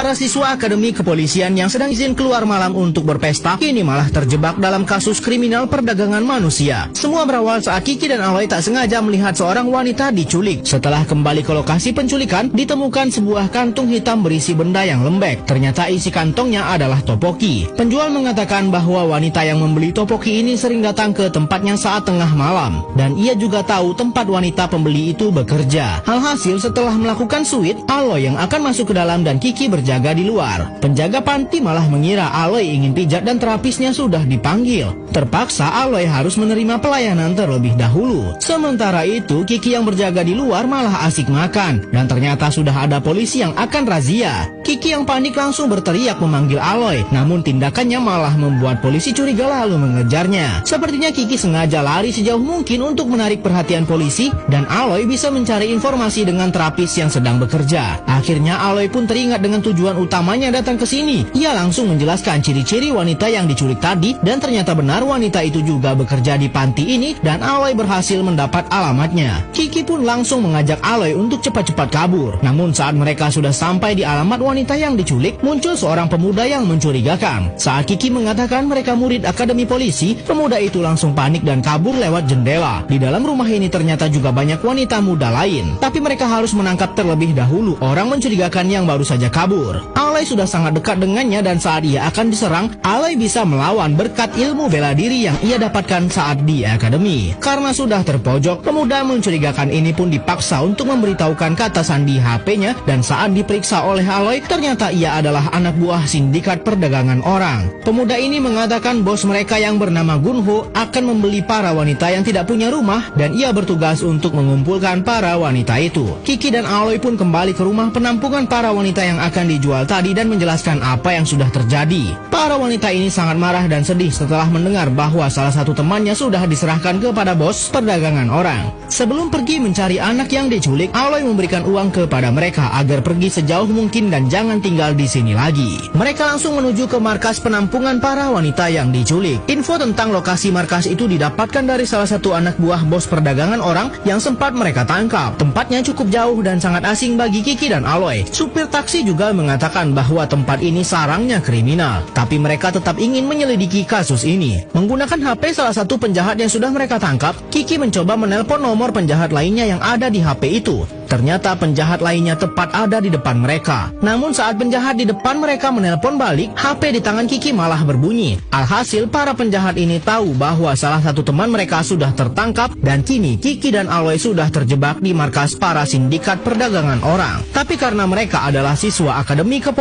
Para siswa Akademi Kepolisian yang sedang izin keluar malam untuk berpesta, kini malah terjebak dalam kasus kriminal perdagangan manusia. Semua berawal saat Kiki dan Aloy tak sengaja melihat seorang wanita diculik. Setelah kembali ke lokasi penculikan, ditemukan sebuah kantung hitam berisi benda yang lembek. Ternyata isi kantongnya adalah topoki. Penjual mengatakan bahwa wanita yang membeli topoki ini sering datang ke tempatnya saat tengah malam, dan ia juga tahu tempat wanita pembeli itu bekerja. Alhasil setelah melakukan suit, Aloy yang akan masuk ke dalam dan Kiki berjaga di luar. Penjaga panti malah mengira Aloy ingin pijat dan terapisnya sudah dipanggil. Terpaksa Aloy harus menerima pelayanan terlebih dahulu. Sementara itu Kiki yang berjaga di luar malah asik makan, dan ternyata sudah ada polisi yang akan razia. Kiki yang panik langsung berteriak memanggil Aloy, namun tindakannya malah membuat polisi curiga lalu mengejarnya. Sepertinya Kiki sengaja lari sejauh mungkin untuk menarik perhatian polisi, dan Aloy bisa mencari informasi dengan terapis yang sedang bekerja. Akhirnya Aloy pun teringat dengan tujuan utamanya datang ke sini. Ia langsung menjelaskan ciri-ciri wanita yang diculik tadi, dan ternyata benar wanita itu juga bekerja di panti ini, dan Aloy berhasil mendapat alamatnya. Kiki pun langsung mengajak Aloy untuk cepat-cepat kabur. Namun saat mereka sudah sampai di alamat wanita yang diculik, muncul seorang pemuda yang mencurigakan. Saat Kiki mengatakan mereka murid Akademi Polisi, pemuda itu langsung panik dan kabur lewat jendela. Di dalam rumah ini ternyata juga banyak wanita muda lain, tapi mereka harus menangkap terlebih dahulu orang mencurigakan yang baru saja kabur. Aloy sudah sangat dekat dengannya, dan saat ia akan diserang, Aloy bisa melawan berkat ilmu bela diri yang ia dapatkan saat di akademi. Karena sudah terpojok, pemuda mencurigakan ini pun dipaksa untuk memberitahukan kata sandi HP-nya, dan saat diperiksa oleh Aloy, ternyata ia adalah anak buah sindikat perdagangan orang. Pemuda ini mengatakan bos mereka yang bernama Gunho akan membeli para wanita yang tidak punya rumah, dan ia bertugas untuk mengumpulkan para wanita itu. Kiki dan Aloy pun kembali ke rumah penampungan para wanita yang akan dijual tadi dan menjelaskan apa yang sudah terjadi. Para wanita ini sangat marah dan sedih setelah mendengar bahwa salah satu temannya sudah diserahkan kepada bos perdagangan orang. Sebelum pergi mencari anak yang diculik, Aloy memberikan uang kepada mereka agar pergi sejauh mungkin dan jangan tinggal di sini lagi. Mereka langsung menuju ke markas penampungan para wanita yang diculik. Info tentang lokasi markas itu didapatkan dari salah satu anak buah bos perdagangan orang yang sempat mereka tangkap. Tempatnya cukup jauh dan sangat asing bagi Kiki dan Aloy. Supir taksi juga mengatakan bahwa tempat ini sarangnya kriminal, tapi mereka tetap ingin menyelidiki kasus ini. Menggunakan HP salah satu penjahat yang sudah mereka tangkap, Kiki mencoba menelpon nomor penjahat lainnya yang ada di HP itu. Ternyata penjahat lainnya tepat ada di depan mereka. Namun saat penjahat di depan mereka menelpon balik, HP di tangan Kiki malah berbunyi. Alhasil para penjahat ini tahu bahwa salah satu teman mereka sudah tertangkap, dan kini Kiki dan Aloy sudah terjebak di markas para sindikat perdagangan orang. Tapi karena mereka adalah siswa Akademi Kepolisian